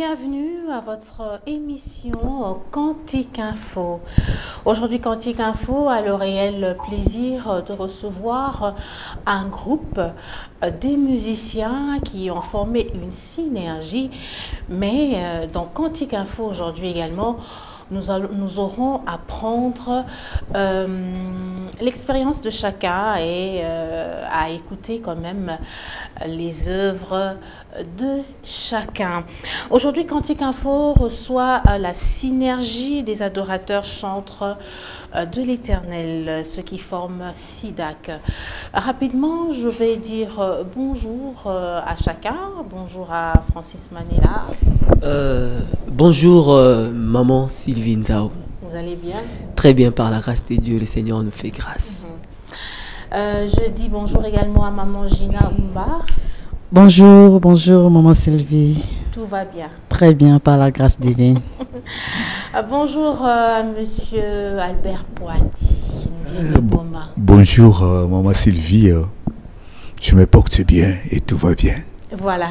Bienvenue à votre émission Quantique Info. Aujourd'hui, Quantique Info a le réel plaisir de recevoir un groupe des musiciens qui ont formé une synergie. Mais dans Quantique Info aujourd'hui également, nous aurons à prendre l'expérience de chacun et à écouter quand même les œuvres de chacun. Aujourd'hui, Quantique Info reçoit la synergie des adorateurs chantres de l'Éternel, ceux qui forment SIDAC. Rapidement, je vais dire bonjour à chacun. Bonjour à Francis Manela. Bonjour maman Sylvie Nzao. Vous allez bien? Très bien, par la grâce de Dieu, le Seigneur nous fait grâce. Je dis bonjour également à maman Gina Oumba. Bonjour, bonjour maman Sylvie. Tout va bien? Très bien, par la grâce divine. Bonjour à monsieur Albert Poati. Bonjour maman Sylvie. Je me porte bien et tout va bien. Voilà.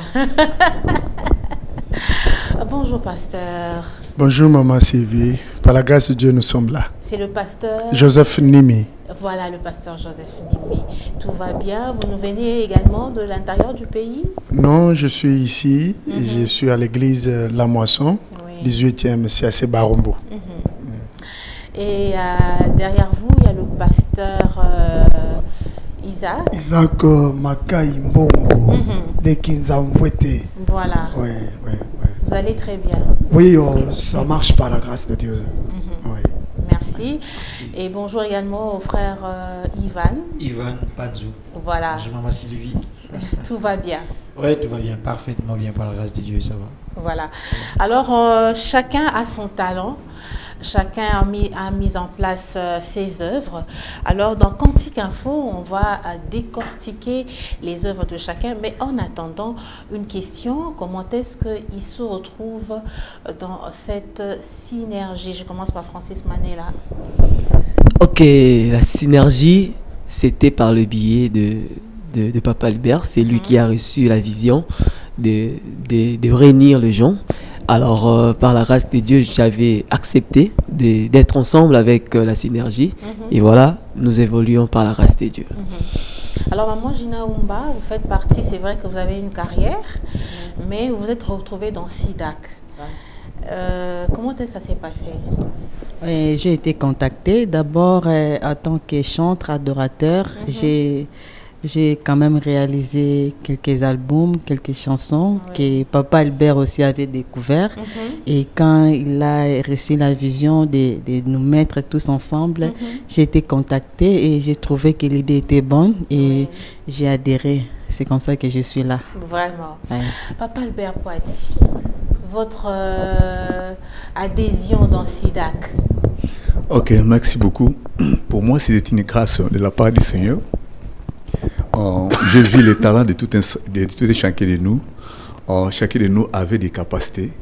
Bonjour pasteur. Bonjour maman Sylvie. Par la grâce de Dieu, nous sommes là. C'est le pasteur Joseph Nimi. Voilà, le pasteur Joseph Nimi. Tout va bien? Vous nous venez également de l'intérieur du pays? Non, je suis ici. Je suis à l'église La Moisson, oui. 18e, c'est à Sebarombo. Et derrière vous, il y a le pasteur Isaac. Isaac Makai Mbongo de Kinzamwete. Voilà. Oui, oui, oui. Vous allez très bien? Oui, ça marche par la grâce de Dieu. Oui. Merci. Et bonjour également au frère Ivan. Ivan Padzou. Voilà. Bonjour maman Sylvie. Tout va bien? Oui, tout va bien, parfaitement bien par la grâce de Dieu, ça va. Voilà. Alors, chacun a son talent. Chacun a mis en place ses œuvres. Alors, dans Quantique Info, on va décortiquer les œuvres de chacun. Mais en attendant, une question, comment est-ce qu'ils se retrouvent dans cette synergie? Je commence par Francis Manela. Ok, la synergie, c'était par le biais de Papa Albert. C'est lui qui a reçu la vision de réunir les gens. Alors, par la grâce de Dieu, j'avais accepté d'être ensemble avec la synergie. Et voilà, nous évoluons par la grâce de Dieu. Alors, maman Gina Oumba, vous faites partie, c'est vrai que vous avez une carrière, mais vous vous êtes retrouvée dans SIDAC. Comment est-ce que ça s'est passé? J'ai été contactée d'abord en tant que chantre, adorateur. J'ai quand même réalisé quelques albums, quelques chansons que Papa Albert aussi avait découvert. Et quand il a reçu la vision de nous mettre tous ensemble, j'ai été contactée et j'ai trouvé que l'idée était bonne et j'ai adhéré. C'est comme ça que je suis là. Vraiment. Ouais. Papa Albert Poati, votre adhésion dans SIDAC? Ok, merci beaucoup. Pour moi, c'est une grâce de la part du Seigneur. Je vis les talents de tout un chacun de nous. Chacun de nous avait des capacités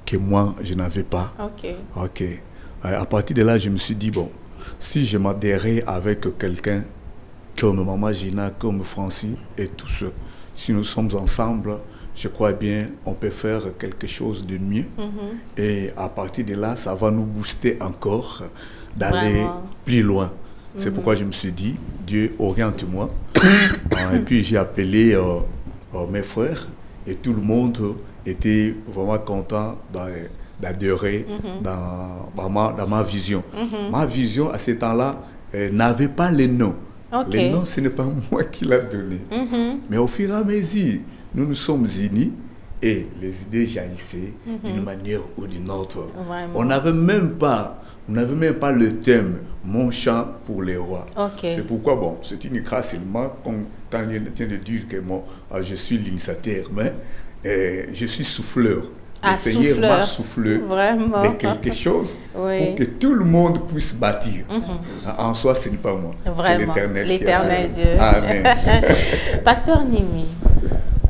que moi, je n'avais pas. Ok. À partir de là, je me suis dit, bon, si je m'adhérais avec quelqu'un comme Maman Gina, comme Francis et tous, si nous sommes ensemble, je crois bien on peut faire quelque chose de mieux. Et à partir de là, ça va nous booster encore d'aller plus loin. C'est pourquoi je me suis dit, Dieu, oriente-moi. Et puis j'ai appelé mes frères et tout le monde était vraiment content d'adhérer dans ma vision. Ma vision à ce temps-là n'avait pas les noms. Les noms, ce n'est pas moi qui l'a donné. Mais au fur et à mesure, nous nous sommes unis et les idées jaillissaient d'une manière ou d'une autre. On n'avait même pas le thème « Mon chant pour les rois ». C'est pourquoi, bon, c'est une grâce seulement quand il tient de dire que moi, je suis l'initiateur, mais je suis souffleur. Le Seigneur m'a soufflé de quelque chose pour que tout le monde puisse bâtir. En soi, ce n'est pas moi, c'est l'Éternel qui a fait. Dieu. Amen. Pasteur Nimi.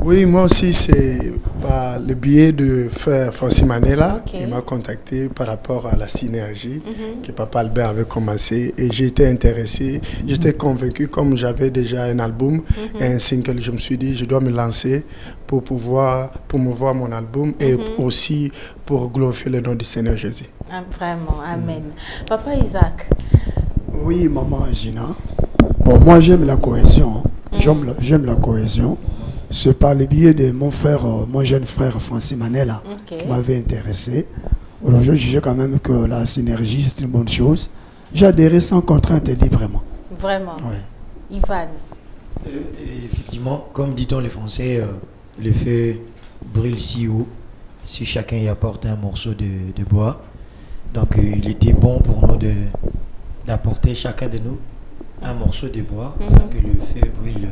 Oui, moi aussi, c'est Par le biais de frère Francis Manela, il m'a contacté par rapport à la synergie que Papa Albert avait commencé et j'ai été intéressé. J'étais convaincu, comme j'avais déjà un album et un single, je me suis dit je dois me lancer pour pouvoir promouvoir mon album et aussi pour glorifier le nom du Seigneur Jésus. Vraiment, amen. Papa Isaac. Oui, maman Gina. Bon, moi j'aime la cohésion. J'aime la cohésion. C'est par le biais de mon frère, mon jeune frère Francis Manela, qui m'avait intéressé. Alors je jugeais quand même que la synergie c'est une bonne chose. J'ai adhéré sans contrainte librement. Vraiment. Ouais. Ivan. Effectivement, comme dit-on les Français, le feu brûle si haut si chacun y apporte un morceau de bois. Donc il était bon pour nous d'apporter chacun de nous un morceau de bois afin que le feu brûle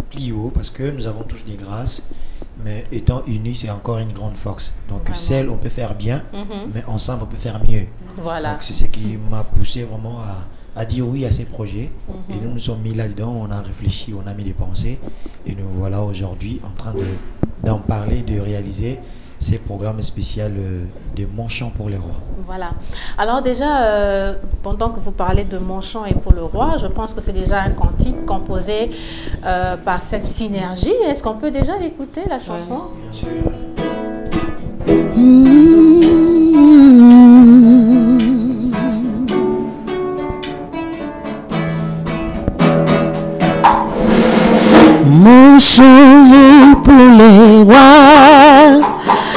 plus haut, parce que nous avons tous des grâces, mais étant unis c'est encore une grande force. Donc seul on peut faire bien, mais ensemble on peut faire mieux. Voilà. Donc c'est ce qui m'a poussé vraiment à dire oui à ces projets. Et nous nous sommes mis là-dedans, on a réfléchi, on a mis des pensées et nous voilà aujourd'hui en train d'en parler, de réaliser ces programmes spéciaux de Mon Chant pour les rois. Voilà. Alors déjà, pendant que vous parlez de Mon Chant et pour le roi, je pense que c'est déjà un cantique composé par cette synergie. Est-ce qu'on peut déjà l'écouter, la chanson? Bien sûr. Mon chant pour les rois,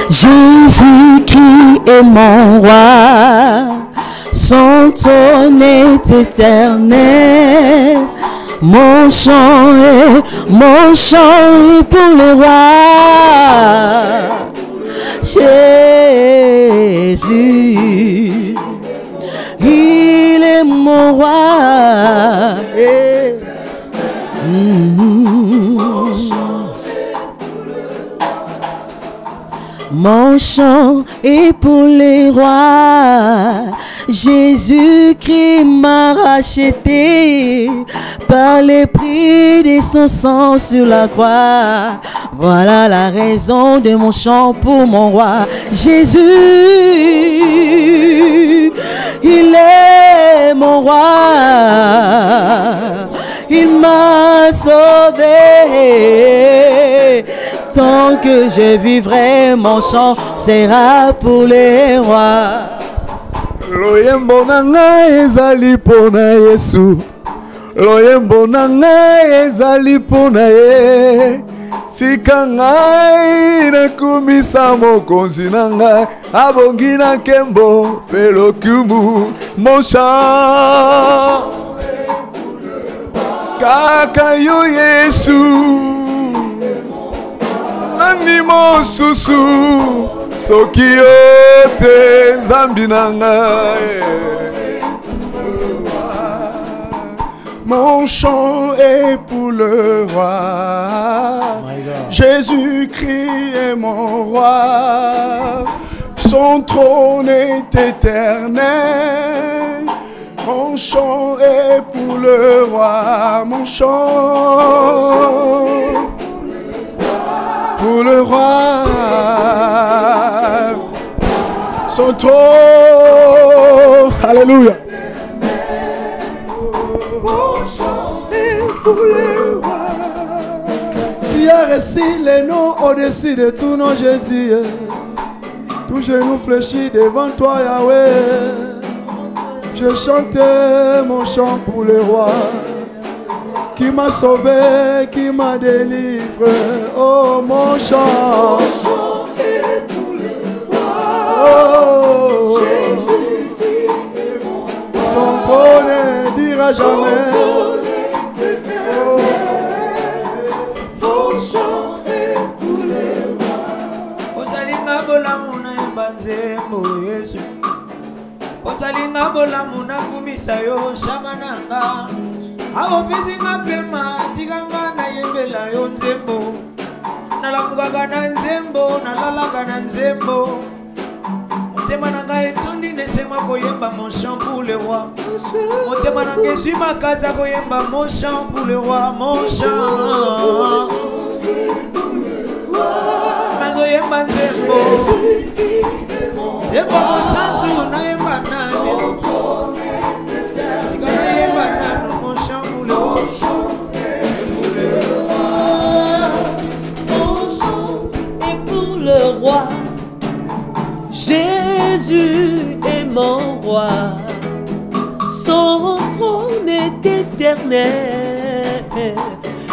Jésus-Christ est mon roi, son trône est éternel. Mon chant est pour les rois, Jésus, il est mon roi. Mon chant est pour les rois, Jésus-Christ m'a racheté par les prix de son sang sur la croix. Voilà la raison de mon chant pour mon roi, Jésus, il est mon roi, il m'a sauvé. Tant que je vivrai, mon chant sera pour les rois. Loyembo nanga ezali pona Yesu, loyembo nanga ezali pona ye. Tika ngai nakumisa mokonzi nanga, abongi na nkembo pe lokumu. Mon chant kaka yo Yesu, nani mosusu soki yo te nzambi na ngai. Mon chant est pour le roi, Jésus-Christ est mon roi, son trône est éternel. Mon chant est pour le roi, mon chant pour le roi, son trône, alléluia. Mon chant est pour le roi. Tu as reçu les noms au-dessus de tout nom, Jésus. Tout genou fléchit devant toi, Yahweh. Je chantais mon chant pour le roi, qui m'a sauvé, qui m'a délivré. Oh, mon chant est pour le roi. Oh, son trône ne dira jamais. Mon chant est pour le roi. Osalinga bolamuna embanzembo Yesu. Osalinga bolamuna kumisa yo shamananga. Awo pizinga pema tiganga na yembela yo nzembo. Nalamugaga na nzembo, nalalaga na nzembo. Motema nanga etondi nesema koyemba mon chant pour le roi. Motema nanga ezwi makaza koyemba mon chant pour le roi, mon chant. yemba nzembo Zembo mosantu na yemba nane Tika na yemba nane mon chamboule Mon chant est pour le roi Jésus est mon roi Son trône est éternel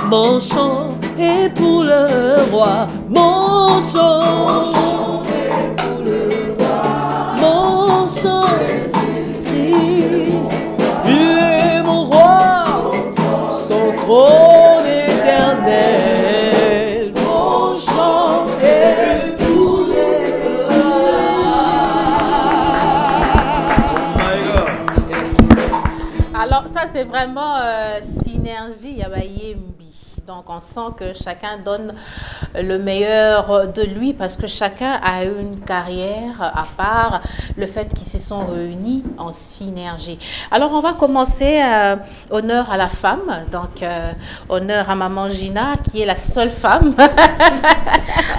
Mon chant est pour le roi Mon chant est pour le roi Mon chant Il est mon roi Son trône éternel Mon chant est pour le roi Alors ça c'est vraiment synergie Yabayembi. Donc on sent que chacun donne le meilleur de lui parce que chacun a une carrière à part, le fait qu'ils se sont réunis en synergie. Alors on va commencer, honneur à la femme, donc honneur à maman Gina qui est la seule femme.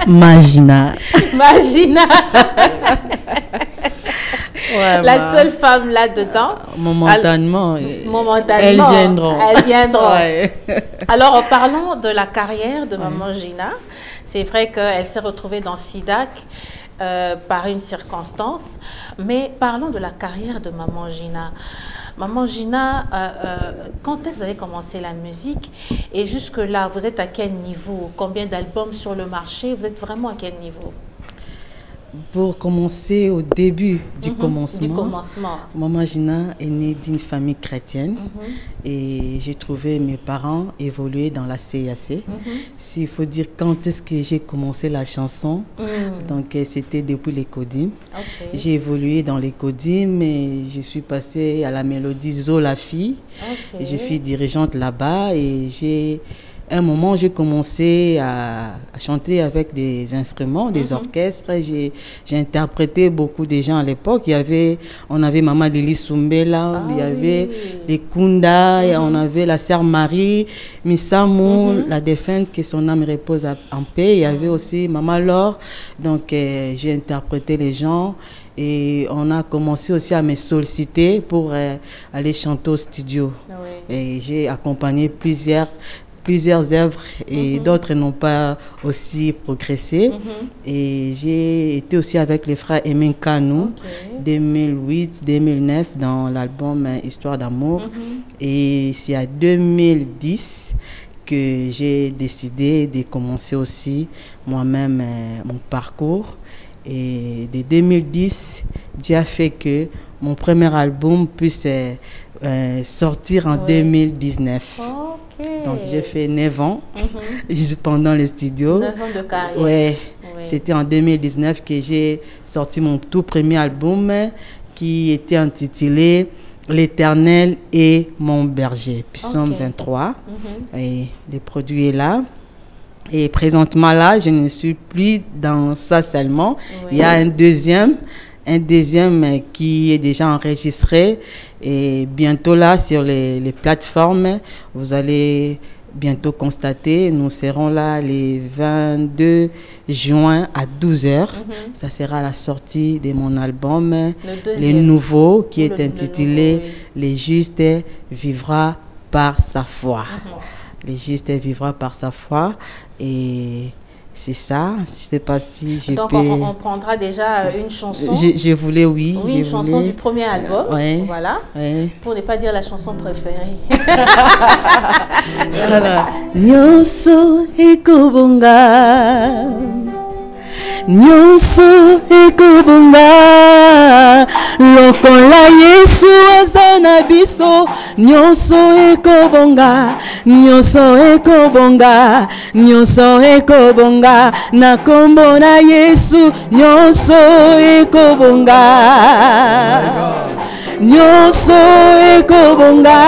Magina. Magina. Ouais, la seule femme là-dedans. Momentanément. Elles viendront. Elles viendront. Ouais. Alors, parlons de la carrière de maman Gina. C'est vrai qu'elle s'est retrouvée dans SIDAC par une circonstance, mais parlons de la carrière de maman Gina. Maman Gina, quand est-ce que vous avez commencé la musique et jusque-là, vous êtes à quel niveau? Combien d'albums sur le marché? Vous êtes vraiment à quel niveau? Pour commencer au début du commencement, Maman Gina est née d'une famille chrétienne et j'ai trouvé mes parents évoluer dans la CAC. S'il faut dire quand est-ce que j'ai commencé la chanson, donc c'était depuis les Codim. J'ai évolué dans les Codim et je suis passée à la mélodie Zola Fille. Je suis dirigeante là-bas et j'ai... À un moment, j'ai commencé à chanter avec des instruments, des orchestres. J'ai interprété beaucoup de gens à l'époque. On avait Maman Lili Sumbela, il y avait les Kunda, et on avait la sœur Marie, Missamou, la défunte, que son âme repose en paix. Il y avait aussi Maman Laure. Donc, j'ai interprété les gens. Et on a commencé aussi à me solliciter pour aller chanter au studio. Et j'ai accompagné plusieurs œuvres et d'autres n'ont pas aussi progressé. Et j'ai été aussi avec les frères Emin Kanou, 2008-2009 dans l'album Histoire d'amour. Et c'est à 2010 que j'ai décidé de commencer aussi moi-même mon parcours. Et de 2010, Dieu a fait que mon premier album puisse sortir en 2019. Donc j'ai fait 9 ans juste pendant les studios. 9 ans de carrière. Ouais. C'était en 2019 que j'ai sorti mon tout premier album qui était intitulé L'Éternel est mon berger, Psaume 23. Et le produit est là. Et présentement là, je ne suis plus dans ça seulement. Il y a un deuxième qui est déjà enregistré. Et bientôt là, sur les plateformes, vous allez bientôt constater, nous serons là les 22 juin à 12h. Ça sera la sortie de mon album, le nouveau, qui est intitulé « Le juste vivra par sa foi ». Le juste vivra par sa foi. Et c'est ça. Je ne sais pas si je Donc peux... on prendra déjà une chanson. Je voulais, oui. Une chanson du premier album. Voilà. Pour ne pas dire la chanson préférée. Nyonso ekobonga. Nyonso ekobonga. Lokola Yesu aza na biso. Nyonso ekobonga. Nyonso ekobonga. Nyonso ekobonga. Na kombo na Yesu. Nyonso ekobonga. Nyonso ekobonga.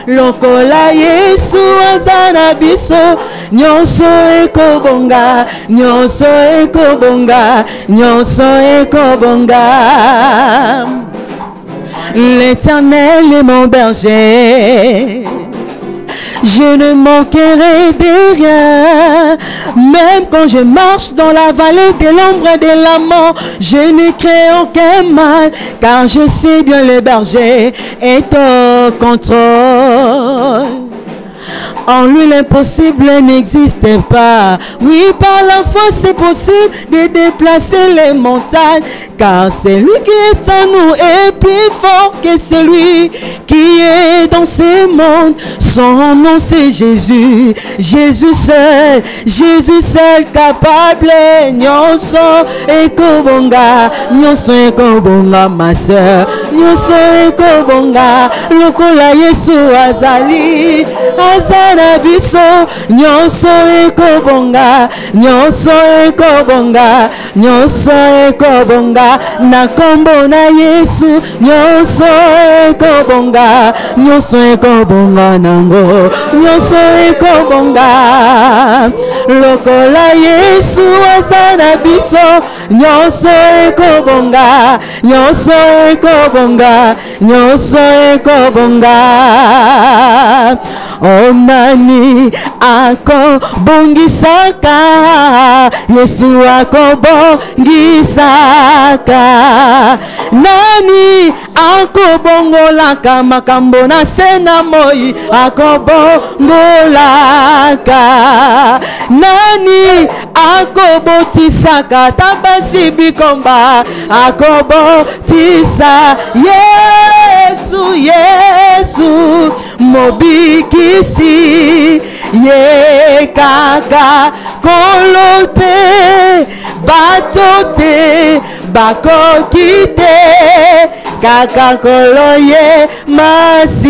Lokola Yesu aza na biso. Nyonso ekobonga. Nyonso ekobonga. Nyonso ekobonga. L'Éternel est mon berger. je ne manquerai de rien. Même quand je marche dans la vallée de l'ombre et de la mort, je ne crains aucun mal, car je sais bien le berger est au contrôle. En lui l'impossible n'existe pas. Oui, par la foi c'est possible de déplacer les montagnes, car c'est lui qui est en nous est plus fort que celui qui est dans ce monde. Son nom c'est Jésus, Jésus seul capable. Nyonso ekobonga, nyonso ekobonga ma soeur, nyonso ekobonga lokola Yesu azali. Azana biso nyonso ekobonga, nyonso ekobonga, nyonso ekobonga na kombo na Yesu. Nyonso ekobonga, nyonso ekobonga nango, nyonso ekobonga lokola Yesu azana biso. Nyonso ekobonga, nyonso ekobonga, nyonso ekobonga. Oh, nani akobongisaka, Yesu akobongisaka. Nani akobongolaka makambo na sena moi, akobongolaka. Nani akobotisaka tabasi bikomba, akobotisa. Yesu, Yesu mobikisi, ye kaka kolote batote bakokite, kaka koloye Masia.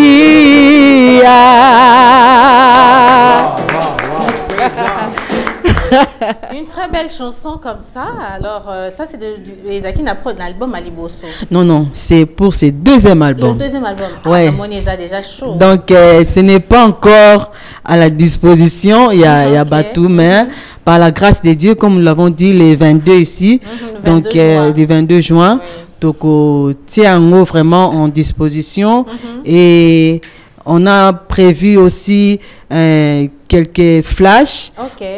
Une très belle chanson comme ça. Alors, ça, c'est de Ezaki n'a pas l'album Aliboso. Non, non, c'est pour ses deuxième album. Le deuxième album. Ouais. Ah, déjà chaud. Donc, ce n'est pas encore à la disposition. Il y a Batou, mais par la grâce de Dieu, comme nous l'avons dit, les 22 ici, donc les 22 juin, donc, tient vraiment en disposition. Et on a prévu aussi quelques flashs.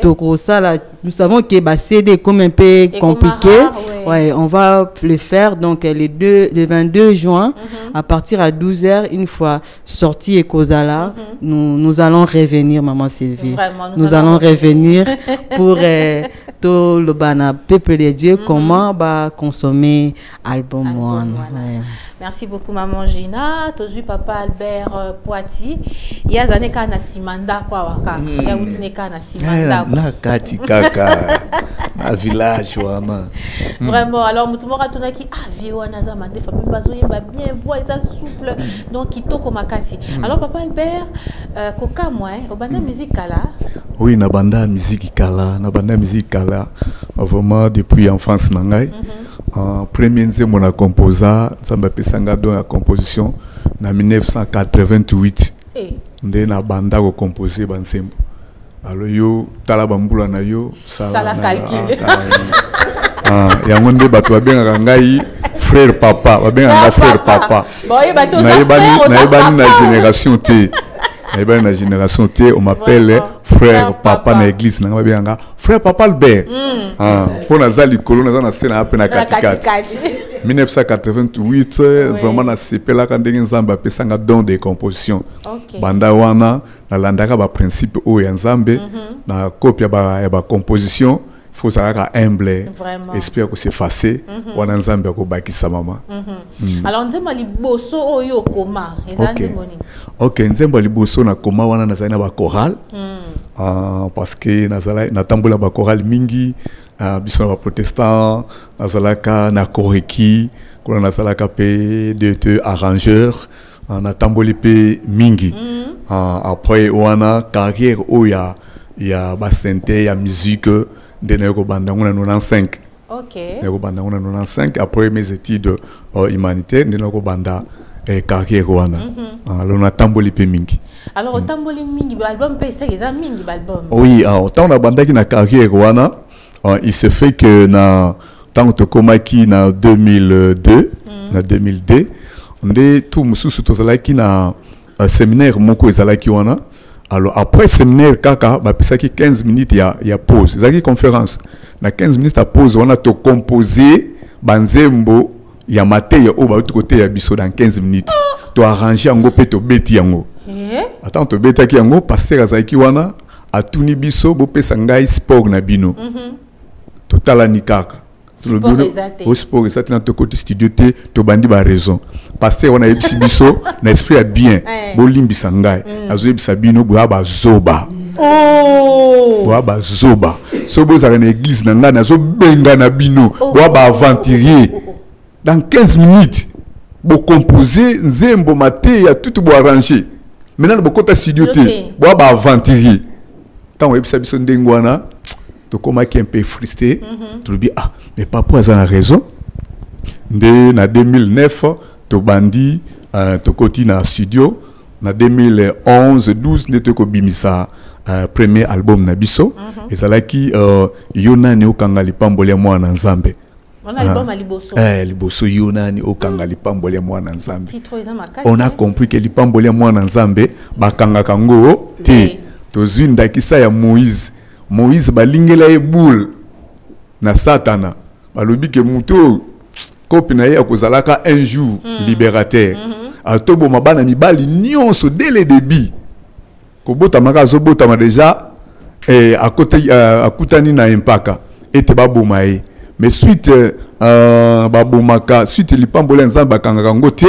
Donc ça là, nous savons que CD est comme un peu compliqué. Ouais, on va le faire donc le 22 juin à partir à 12h, une fois sorti Ekozala, nous allons revenir, maman Sylvie. Vraiment, nous allons revenir pour tout le bana peuple de Dieu comment consommer album one. Merci beaucoup maman Gina. Tozu papa Albert Poiti. Il y a zane kana simanda kwa waka. Il y a utine kana simanda. Na kati kaka. Na village wana. Vraiment. Alors mutumora tunaki vie wana za mande fa bazo yeba bien voix ça souple donc kitoko makasi. Alors papa Albert koka moi obanda musique kala. Oui, na banda musique kala, vraiment depuis enfance nangai. Premier nzembo na composa Zamba Pesanga dans la composition en 1988 nde na banda ko composer bansembo. Alors yo tala bambula na yo sala calcul yango nde bato babengaka ngai frère papa, babengaka frère papa. Na yebani na génération T. Na génération T, on m'appelle frère papa na église na babengaka frère papa Albert. Pour nazali kolo nazana sena apena katikati. 1988 vraiment na sepela ka ndenge nzambe apesanga don de composition. Banda wana na landaka ba principe o ya nzambe na copie ya ba composition. Faut savoir humble, espère que c'est facile. Wana nzambe ko bakisa mama. Alors nzemba liboso oyo koma ezandi moni. OK, nzemba liboso na koma wana na zaina ba choral. Parce que na tambola ba choral mingi biso na protestant nazalaka na koreki kuna nazalaka pe de arrangeur na tamboli pe mingi. Après wana carrière oya ya ba synthé ya musique de Neko Bandanguna 95. Neko Bandanguna 95. Après mes études humanitaires, de Neko Banda carrière wana. Alors on a tamboli pe mingi. Alors tamboli mingi album pe c'est ça mingi album. Oui, autant on a banda qui na carrière wana, il se fait que na tant que komaki na 2002, on est tout mususu to zala ki na séminaire moko ezala ki wana. Alors après séminaire kaka ba pesaki 15 minutes ya pause. Zaki conférence. Na 15 minutes à pause on a to composer banzembo ya mateya o ba tout côté ya biso dans 15 minutes. To arranger yango pe to beti yango. Attends to betaki yango pasteur azaki wana atuni biso bo pesa ngai sport na bino. Totala ni kaka. Au sport ça dans to côté studio te to bandi ba raison. Pasteur on a ebisi biso na esprit ya bien. Bo limbisa ngai. Azo ebisa bino bo ba zoba. Bo ba zoba. So bo za na église na ngai na zo benga na bino. Bo ba aventurier. Dans 15 minutes bo composer nzembo mateya tout bo arranger. Maintenant bo kota studio te bo ba aventurier. Tant ebisa biso ndengwana to koma qui un peu frustré. Tu dis ah mais papa a la raison. Dès na 2009 to bandi to koti na studio na 2011 12 ne to ko bimisa premier album na biso ezalaki yonani okanga lipamboli mwana nzambe. On a album à Liboso. Liboso yonani okanga lipamboli mwana nzambe. On a compris que lipamboli mwana nzambe bakanga kango te. To zwinda kisa ya Moïse balingela e boule na satana balobi ke muto kopi na ye akozalaka un jour libérateur atobo mabana mibali nyonso dès le début kobota maka zobota ma déjà akutani na impaka ete baboma ye mais suite babomaka suite lipambole nzambe akangaka ngo te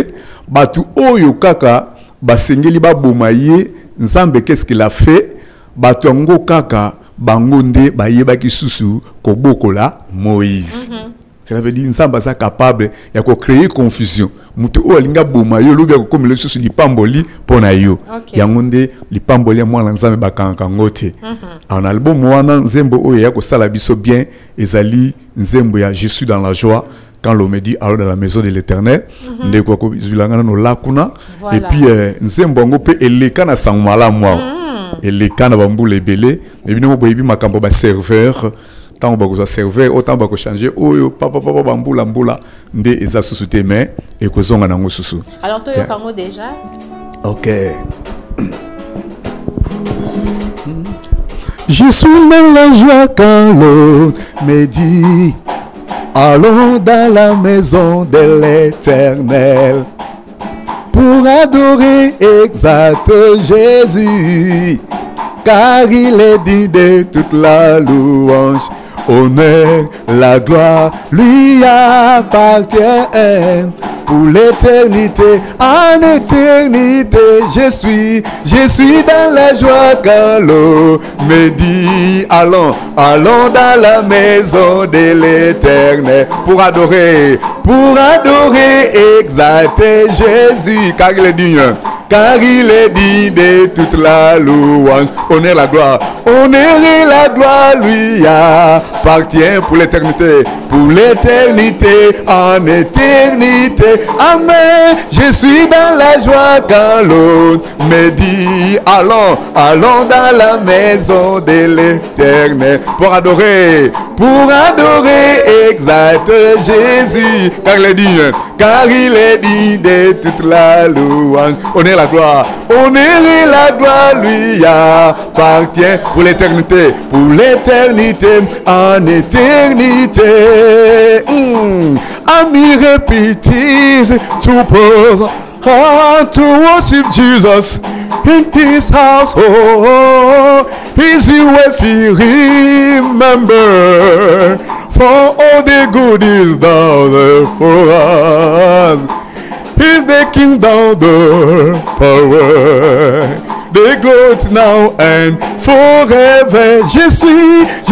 batu oyo kaka basengeli baboma ye nzambe qu'est-ce qu'il a fait batu ngo kaka bangonde bayeba ki susu ko bokola Moïse. Ça veut dire nzamba ça capable ya ko créer confusion. Mutu o linga boma yo lobi ko komele susu lipamboli pona yo. Yangonde lipamboli mwana nzambe bakanga ngote. En album wana nzembo o ya ko sala biso bien ezali nzembo ya je suis dans la joie quand l'homme dit alors dans la maison de l'Éternel ndeko ko zulanga no lakuna et puis nzembo ngo pe eleka na sangmala mwa. Et les cannes bamboule belé mais bien moi ma cambo ba serveur tant ba serveur autant ba changer oyo papa bamboula mboula ndé eza société mais et ko zonga nango susu. Alors toi kango déjà. OK. Je suis dans la joie quand l'eau me dit allons dans la maison de l'Éternel pour adorer exact Jésus, car il est dit de toute la louange, honneur, la gloire lui appartient pour l'éternité, en éternité. Je suis dans la joie quand l'eau me dit allons dans la maison de l'Éternel pour adorer exalter Jésus, car il est digne, car il est dit de toute la louange, honneur, la gloire lui appartient pour l'éternité, en éternité. Amen. Je suis dans la joie quand l'autre me dit allons dans la maison de l'Éternel pour adorer exalter Jésus, car il est dit de toute la louange, honneur et la gloire lui appartient pour l'éternité, en éternité. Ami repeats to pose to worship Jesus in his household. Is he if you remember for all the good is done there for us. He's the kingdom, the power, the glory now and forever. Je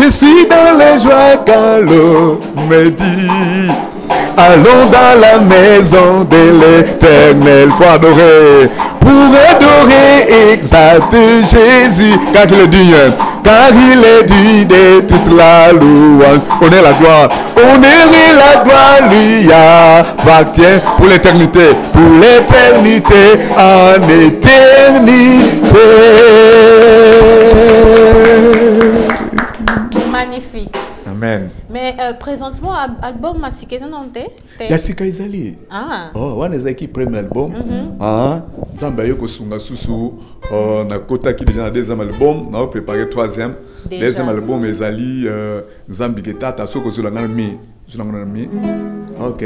suis dans les joies quand l'eau me dit allons dans la maison de l'Éternel pour adorer exalter Jésus, car il est dit de toute la louange, honneur et la gloire lui appartient pour l'éternité, en éternité. Magnifique. Amen. Mais Mais présentement, album Masikeza Nante. Yasika Izali. Ah. Oh, on est qui premier album. Ah, Zamba Yoko Sunga Susu. Na Kota qui déjà a deuxième album. On a préparé troisième. Deuxième album Ezali Zambi Getata. Soko Zulanami. Ok.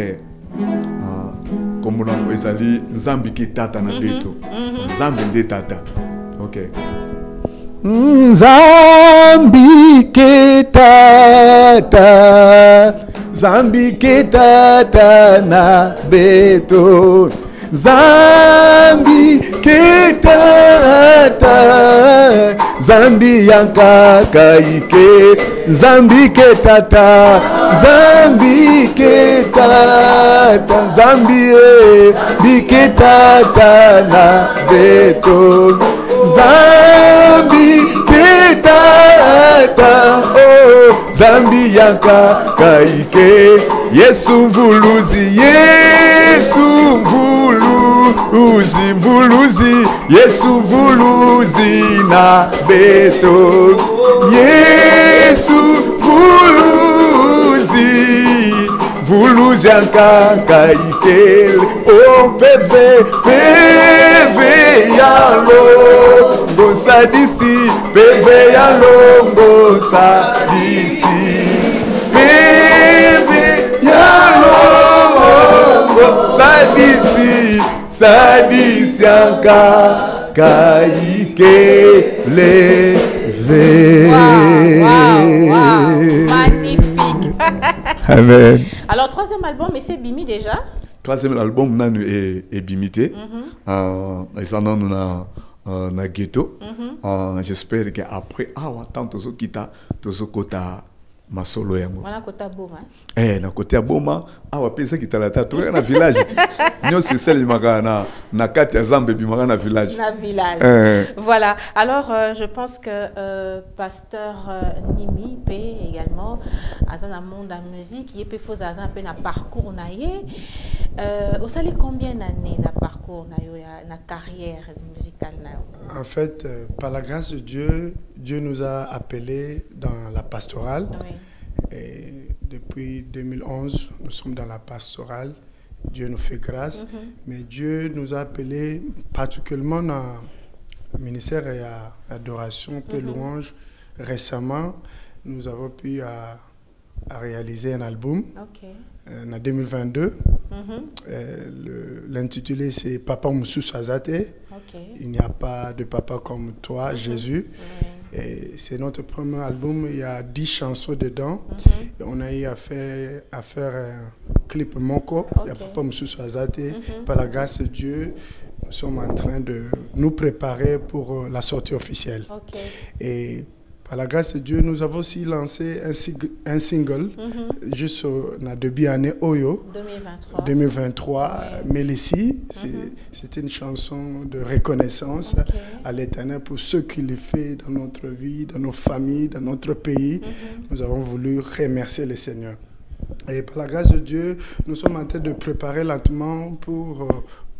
Comme on a Ezali Zambi Getata na beto. Zambi Getata. Ok. Zambi Ketata, Zambi Ketata na beto, Zambi Ketata, Zambi yanka kaike, Zambi Ketata, Zambi Ketata, Zambi Ketata na beto, Zambi Ketata, oh, Zambi yanka kaike, Yesu mvuluzi, Yesu mvuluzi, mvuluzi, Yesu mvuluzi na beto, Yesu mvuluzi, mvuluzi yanka kaike, oh, peve yalo. Sadisi, peve ya longo sadisi, peve ya longo sadisi, sadisi anka kaike leve. Wow, magnifique. Amen. Alors, troisième album, mais c'est Bimi déjà? Troisième album, Nanu est Bimité. Na ghetto. J'espère qu'après tant tozo kita tozo kota masolo yango. Wana kota boma. Na côté boma pesa kita la tatu na village. Nyo c'est celle magana na kati ya Zambe bimaka na village. Na village. Voilà. Alors je pense que pasteur Nimi peut également dans le monde de la musique, il peut faire un peu un parcours naie. Vous savez combien d'années na parcours na carrière musicale na? En fait, par la grâce de Dieu, Dieu nous a appelés dans la pastorale. Oui. Et depuis 2011, nous sommes dans la pastorale. Dieu nous fait grâce. Mais Dieu nous a appelés particulièrement dans le ministère et adoration, peu louange. Récemment, nous avons pu réaliser un album en 2022. L'intitulé c'est Papa Moussou Swazate. Il n'y a pas de papa comme toi, Jésus. C'est notre premier album, il y a 10 chansons dedans. Et on a eu à faire un clip Moko, il y a Papa Moussou Swazate. Par la grâce de Dieu, nous sommes en train de nous préparer pour la sortie officielle. Et par la grâce de Dieu, nous avons aussi lancé un single juste au début année Oyo 2023. Mélissi, c'était une chanson de reconnaissance à l'Éternel pour ce qu'il fait dans notre vie, dans nos familles, dans notre pays. Nous avons voulu remercier le Seigneur. Et par la grâce de Dieu, nous sommes en train de préparer lentement pour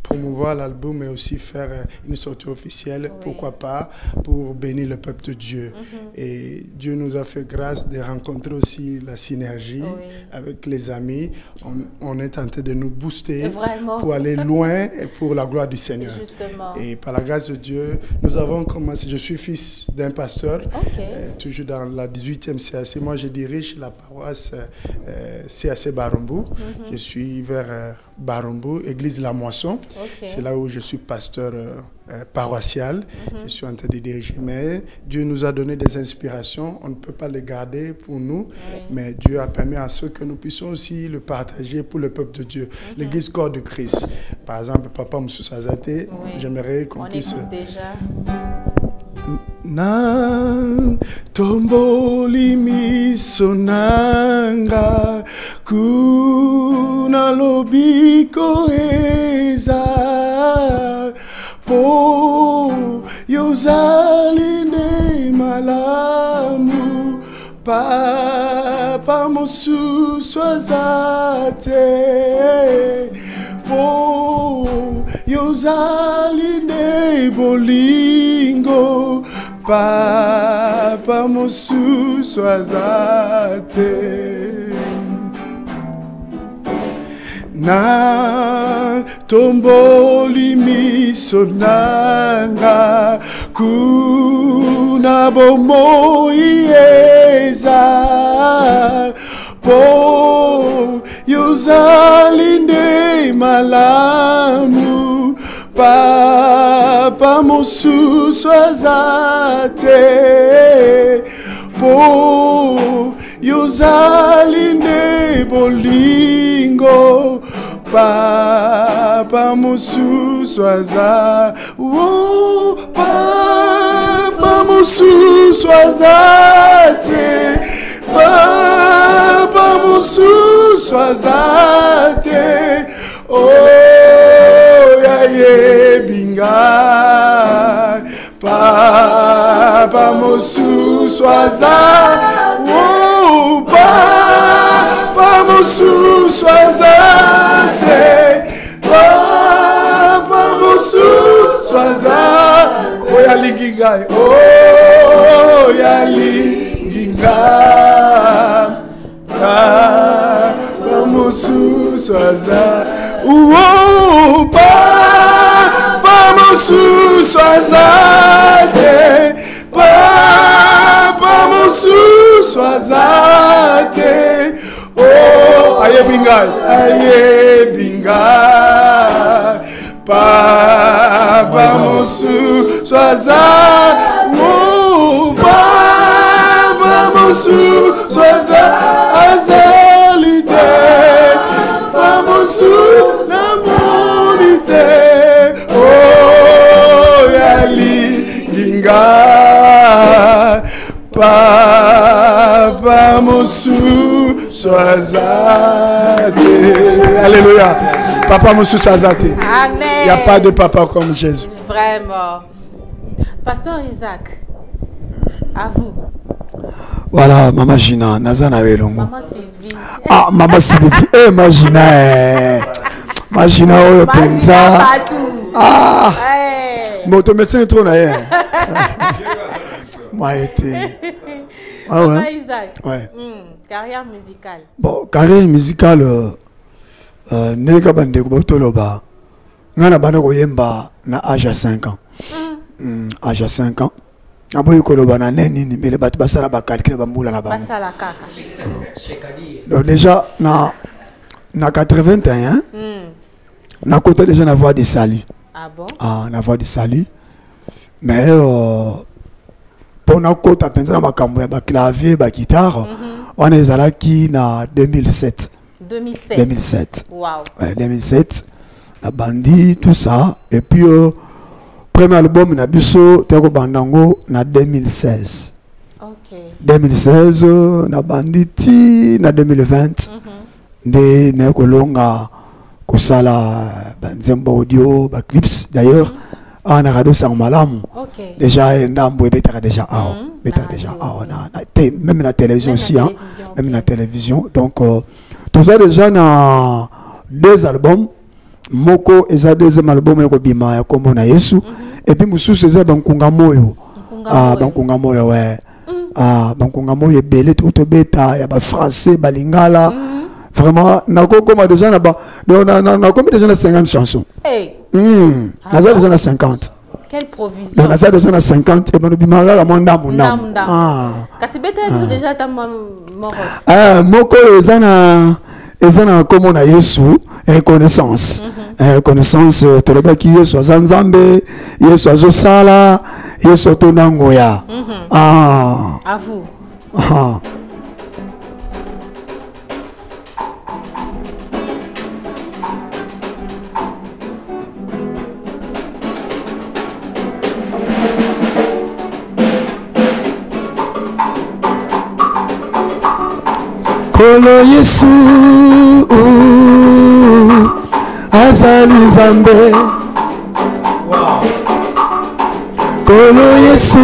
promouvoir l'album et aussi faire une sortie officielle, pourquoi pas, pour bénir le peuple de Dieu. Et Dieu nous a fait grâce de rencontrer aussi la synergie avec les amis. On est en train de nous booster pour aller loin et pour la gloire du Seigneur. Et par la grâce de Dieu, nous avons commencé. Je suis fils d'un pasteur, toujours dans la 18e CAC. Moi, je dirige la paroisse CAC Barumbu. Je suis vers Barumbu, église La Moisson. C'est là où je suis pasteur paroissial. Je suis en train de diriger. Mais Dieu nous a donné des inspirations. On ne peut pas les garder pour nous. Mais Dieu a permis à ceux que nous puissions aussi le partager pour le peuple de Dieu. L'église corps de Christ. Par exemple, Papa Moussou Swazate, j'aimerais qu'on puisse... Na tomboli misonanga kuna lobiko eza po yozaline malamu Papa Moussou Swazate po yozaline bolingo Papa Moussou Swazate. na tomboli miso nanga kuna bomoi eza po yozali nde malamu papa mosusu aza te po yozali nde bolingo papa mosusu aza papa mosusu aza te papa mosusu aza te oh yayebinga papa mosusu aza oh papa mosusu aza te papa mosusu aza oh yalinginga oh yalinginga papa mosusu aza oh papa mosusu aza te papa mosusu aza te oh ayebinga papa mosusu aza oh papa mosusu aza azalite papa mosusu namonite oh yalinginga papa mosusu aza te. Alléluia. Papa mosusu aza te. Amen. Il n'y a pas de papa comme Jésus. Vraiment. Pasteur Isaac, à vous. Voilà, Maman Gina, Nazana Welongo. Maman Sylvie. Ah, Maman Sylvie. Eh, Maman Gina. Maman Gina, oh, Penza. Ah. Moto médecin trop naïe. Moi, été. Ah ouais. Maman Isaac. Ouais. Carrière musicale. Bon, carrière musicale. Nega bande kubotoloba. Ngana bande koyemba na âge à 5 ans. Âge à 5 ans. Aboyi koloba na neni ni mele batu basala ba calcul ba mbula na ba. Basala kaka. Donc déjà na 81 na côté déjà na voix de salut. Ah bon? Ah, na voix de salut. Mais pour na côté penza na makambo ya ba clavier ba guitare, on ezala ki na 2007. 2007. Wow. Ouais, 2007. La bandit, tout ça. Et puis, premier album, na biso, Teko Bandango, na 2016. Ok. 2016, na banditi, na 2020. De Neko Longa, Kosala, Banzembo Audio, Clips, d'ailleurs. Ah, na radio sang malam. Ok. Déjà, Ndambo, Betara déjà, déjà, même la télévision aussi, hein. Même la télévision. Donc, tout ça déjà dans 2 albums. Moko eza deuxième album yako bima ya kombo na Yesu. Et puis mususu eza bankunga moyo. Ah bankunga moyo ouais. Ah bankunga moyo belé tout beta ya ba français balingala. Vraiment nako comme déjà na ba na comme déjà na 50 chansons. Hey. Naza déjà na 50. Quelle provision. Donc naza déjà na 50 et bano bima la monda monda. Ah. Kasi beta déjà ta mort. Ah moko eza na comme on a Yesu reconnaissance. Reconnaissance tolobaki Yesu azanzambe, Yesu azosala, Yesu tonangoya. Ah. À vous. Ah. Kolo Yesu azali Zambe. Kolo Yesu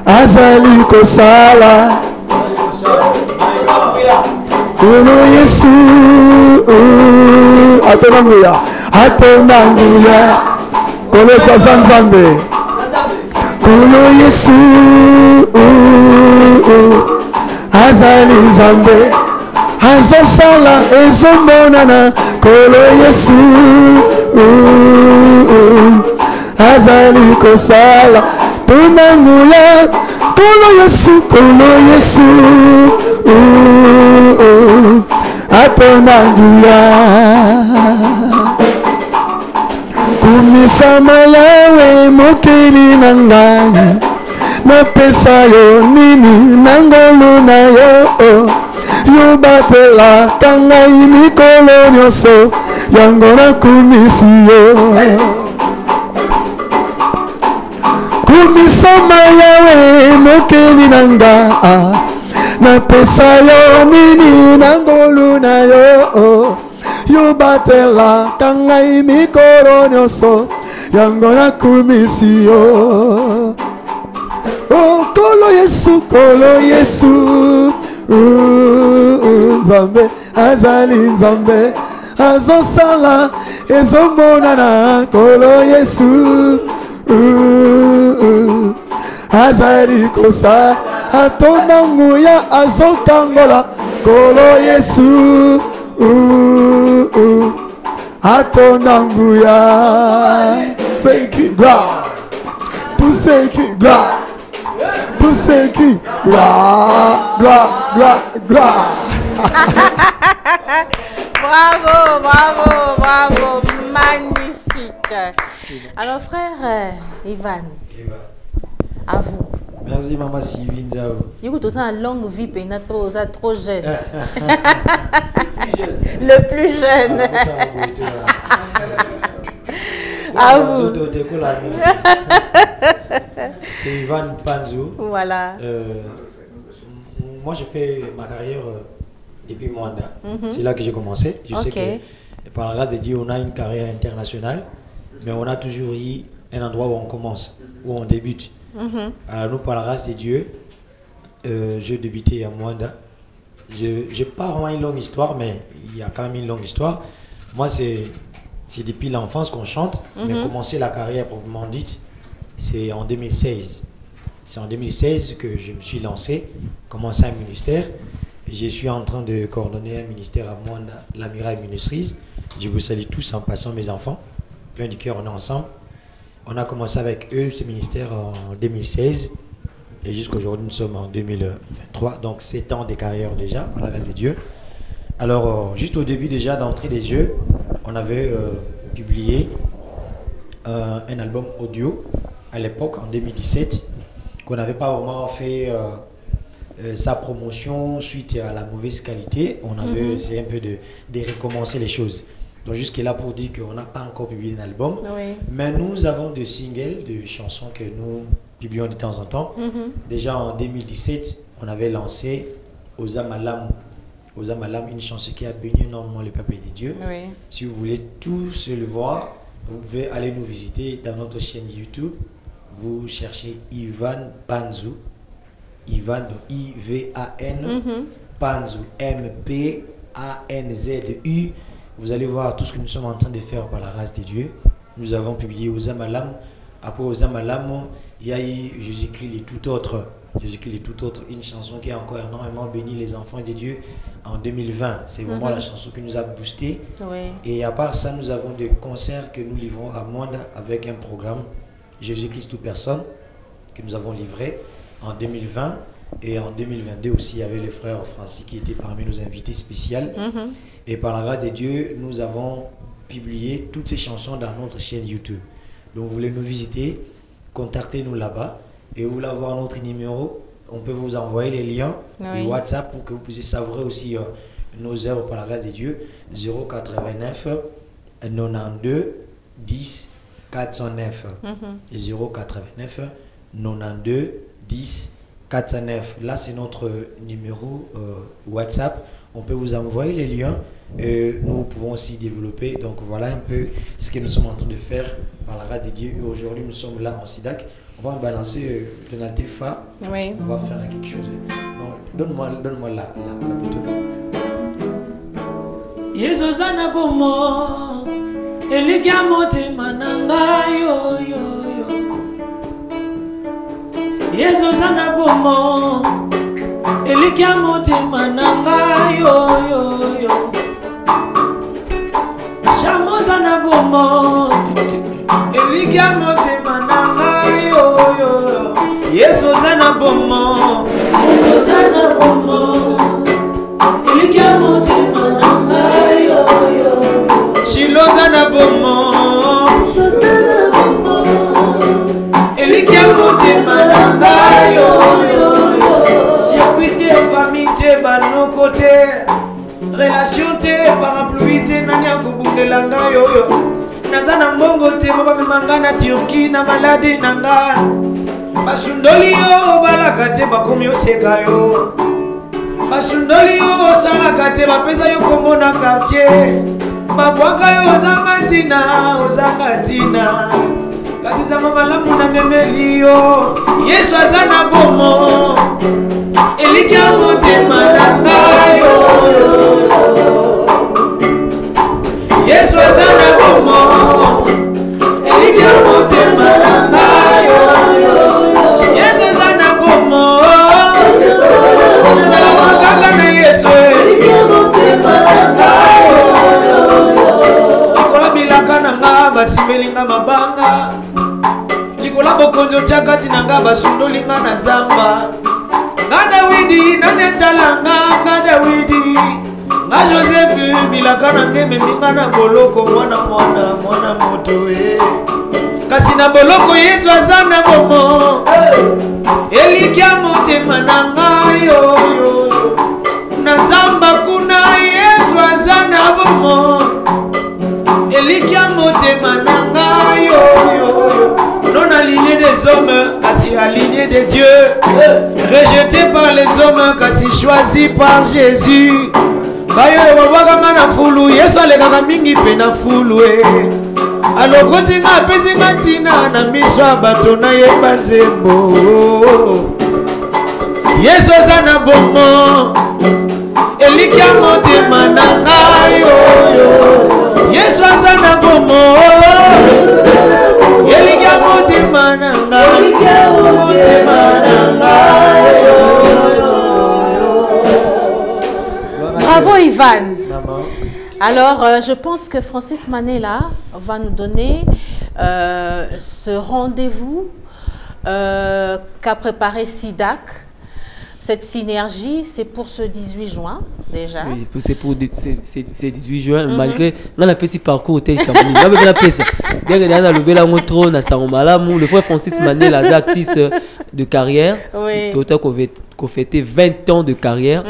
azali kosala. Kolo Yesu atonanguya Kolo Sazanzambe. Kolo Yesu azali Zambe. azosala ezomonana kolo Yesu azali kosala tonanguya kolo Yesu atonanguya kumisama yawe mokili na ngai napesa yo nini nangolu na yo yo batelaka ngai mikolo nyonso yango nakumisi yo kumisama yawe mokili na ngai napesa yo nini nangolu na yo yo batelaka ngai mikolo nyonso yango nakumisi yo kolo Yesu nzambe azali nzambe azosala ezomonana kolo Yesu azali kosa atonanguya azokangola kolo Yesu atonanguya seki gloire tout ce qui gloire tout ce qui gloire. Bravo, magnifique. Alors frère Ivan, à vous. Merci maman Sylvie Nzao. Écoute, tu as une longue vie, tu es trop jeune. Le plus jeune. À vous. C'est Ivan Panzo. Voilà. Moi, j'ai fait ma carrière depuis Mwanda. C'est là que j'ai commencé. Je sais que par la grâce de Dieu, on a une carrière internationale, mais on a toujours eu un endroit où on commence, où on débute. Alors nous, par la grâce de Dieu, j'ai débuté à Mwanda. Je n'ai pas vraiment une longue histoire, mais il y a quand même une longue histoire. Moi, c'est depuis l'enfance qu'on chante, mais commencer la carrière proprement dite, c'est en 2016. C'est en 2016 que je me suis lancé, commencé un ministère. Je suis en train de coordonner un ministère à Mwanda, l'Amiral Ministries. Je vous salue tous en passant mes enfants. Plein du cœur, on est ensemble. On a commencé avec eux ce ministère en 2016. Et jusqu'aujourd'hui, nous sommes en 2023. Donc 7 ans de carrière déjà, par la grâce de Dieu. Alors, juste au début déjà d'entrée des jeux, on avait publié un album audio à l'époque, en 2017, qu'on n'avait pas vraiment fait sa promotion suite à la mauvaise qualité. On avait essayé un peu de recommencer les choses. Donc jusque-là pour dire qu'on n'a pas encore publié un album. Mais nous avons des singles, des chansons que nous publions de temps en temps. Déjà en 2017, on avait lancé Ozamalam, une chanson qui a béni énormément le peuple de Dieu. Si vous voulez tous le voir, vous pouvez aller nous visiter dans notre chaîne YouTube. Vous cherchez Ivan Panzo, Ivan, I-V-A-N, Panzo, M-P-A-N-Z-U. Vous allez voir tout ce que nous sommes en train de faire par la grâce de Dieu. Nous avons publié Ozamalam. Après Ozamalam, il y a eu Jésus-Christ et tout autre. Jésus-Christ et tout autre, une chanson qui a encore énormément béni les enfants de Dieu en 2020. C'est vraiment la chanson qui nous a boosté. Et à part ça, nous avons des concerts que nous livrons à Mwanda avec un programme Jésus-Christ toute personne que nous avons livré en 2020 et en 2022 aussi. Il y avait le frère Francis qui était parmi nos invités spéciaux. Et par la grâce de Dieu, nous avons publié toutes ces chansons dans notre chaîne YouTube. Donc vous voulez nous visiter, contactez-nous là-bas. Et vous voulez avoir notre numéro, on peut vous envoyer les liens de WhatsApp pour que vous puissiez savourer aussi nos œuvres par la grâce de Dieu. 089 92 10 409. 089 92 10 409. Là, c'est notre numéro WhatsApp. On peut vous envoyer les liens. Nous pouvons aussi développer. Donc voilà un peu ce que nous sommes en train de faire par la grâce de Dieu. Et aujourd'hui, nous sommes là en SIDAC. On va balancer tonalité Fa. On va faire quelque chose. Donne-moi la plutôt. Yeso sana bomo eliga mote mananga yo yo yo. Yeso sana bomo Elikia motema nanga yo yo yo. Chamoza na bomo. Elikia motema nanga yo yo. Yesu zana bomo. Yesu zana bomo. Elikia motema nanga yo yo. Shilo zana bomo. Yesu zana bomo. Elikia motema nanga yo yo. Circuit famille te bano côté relation te parapluie te nani akobundela nga yoyo naza na mbongo te baba memanga na Turquie na maladi nanga basundoli yo balaka te bakomi oseka yo basundoli yo osalaka te bapesa yo kombo na quartier babwaka yo ozanga ntina kasi zama malamu na memeli yo Yesu aza na bomo Elikia motema nanga yo Yesu aza na bomo Elikia motema nanga yo Yesu aza na bomo nazala makaka na Yesu Elikia motema nanga yo likola bilaka nanga basimelinga mabanga likola bokonjo chakati nanga basundolinga na zamba nga Dawidi nane talanga nga Dawidi nga Joseph bilaka na ngeme minga na boloko mwana moto kasi na boloko Yesu aza na bomo Elikia motema nanga yo na zamba kuna Yesu aza na bomo Elikia motema nanga yo non aligné des hommes, kasi aligné de Dieu, rejeté par les hommes, kasi choisi par Jésus. Bayo wabwaga mana fulu, Yesu alegaka mingi pe na fulu alors koti nga pesi nga tina na miswa bato na yeba nzembo Yesu aza na bomo Elikia motema nanga yo Yesu aza na bomo Elikia motema nanga Bravo Ivan. Alors je pense que Francis Manela va nous donner ce rendez-vous qu'a préparé SIDAC. Cette synergie, c'est pour ce 18 juin déjà. Oui, c'est pour ce 18 juin, malgré on a petit parcours tel que on a fait ça. Le frère Francis Manela, artiste de carrière, total qu'on fêtait 20 ans de carrière,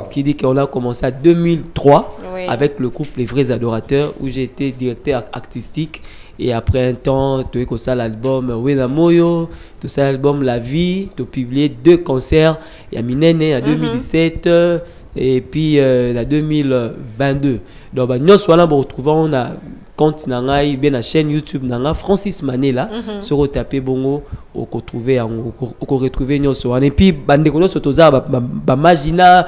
qui dit qu'on a commencé en 2003 avec le groupe Les Vrais Adorateurs, où j'ai été directeur artistique. Et après un temps, tu as ça l'album Wena Moyo, tout ça l'album La Vie, tu as publié 2 concerts, il y a Minene en 2017 et puis en 2022. Donc nous sommes retrouvons on a compte nangai bien la chaîne YouTube nanga Francis Manela se retaper bongo au retrouver nous et puis bande kono sotoza ba magina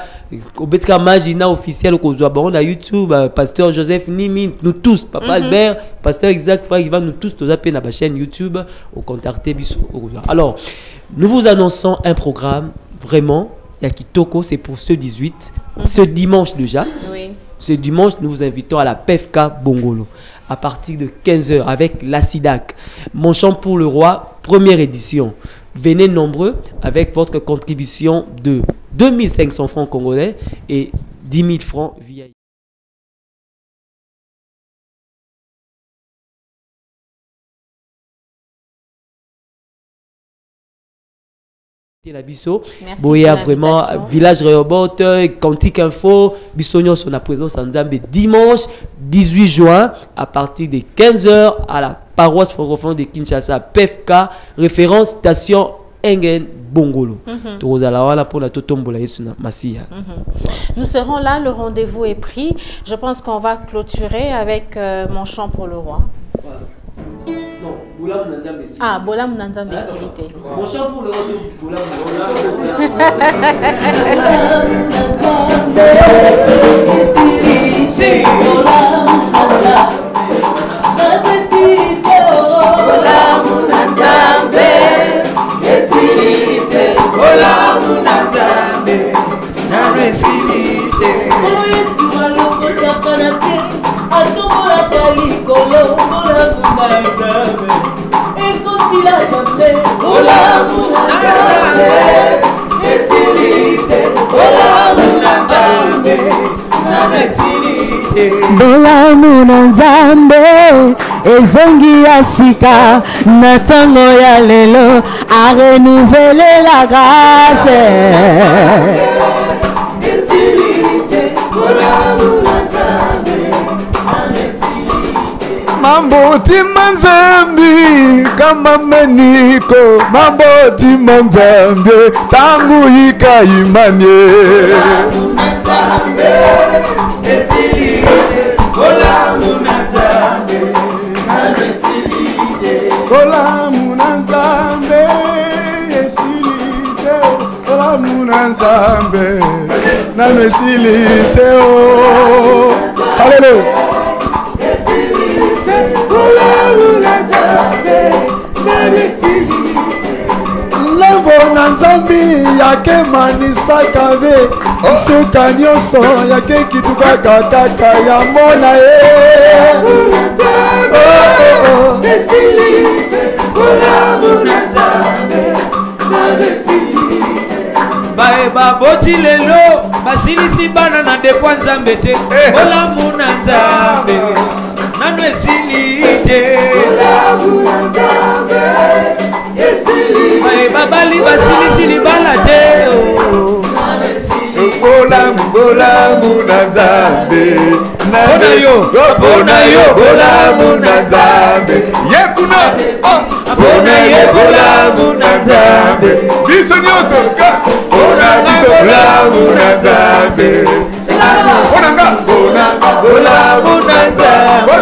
obetka magina officiel ko zo on a YouTube pasteur Joseph Nimi nous tous papa Albert pasteur Isaac Frère va nous tous tozaper na ba chaîne YouTube au contacter biso. Alors nous vous annonçons un programme vraiment Yakitoko, c'est pour ce 18 ce dimanche déjà. Ce dimanche, nous vous invitons à la PFK Bongolo à partir de 15h avec la SIDAC. Mon chant pour le roi, première édition. Venez nombreux avec votre contribution de 2500 francs congolais et 10 000 francs via. Boya vraiment village Rehoboth, Cantique Info, Bissognos on a présence en Zambie dimanche 18 juin à partir de 15h à la paroisse francophone de Kinshasa PFK référence station Engen Bongolo. Nous serons là, le rendez-vous est pris. Je pense qu'on va clôturer avec mon chant pour le roi. Ah, Bolam Nanzam Bessilité. Mon chant pour le roi de Bolam Bolam Nanzam na nzambe ezongi ya sika na ntango ya lelo a renouveler la grâce Mambo timanzambi kama meniko mambo timanzambi tangu hika imanye Kola munazambe esilite Kola munazambe esilite Kola munazambe nano esilite Hallelujah. Levo na nzambi yake manisaka ve suka nyonso yake kituka kaka ya mona bae baboti lelo basilisi bana na depo nzambe te olamu na nzambe nano esilite bae babali basilisi libala te Olamu na nzambe Bona yo olamu na nzambe Yekuna Bona yo olamu na nzambe Biso nyoso Bona biso olamu na nzambe Bona olamu na nzambe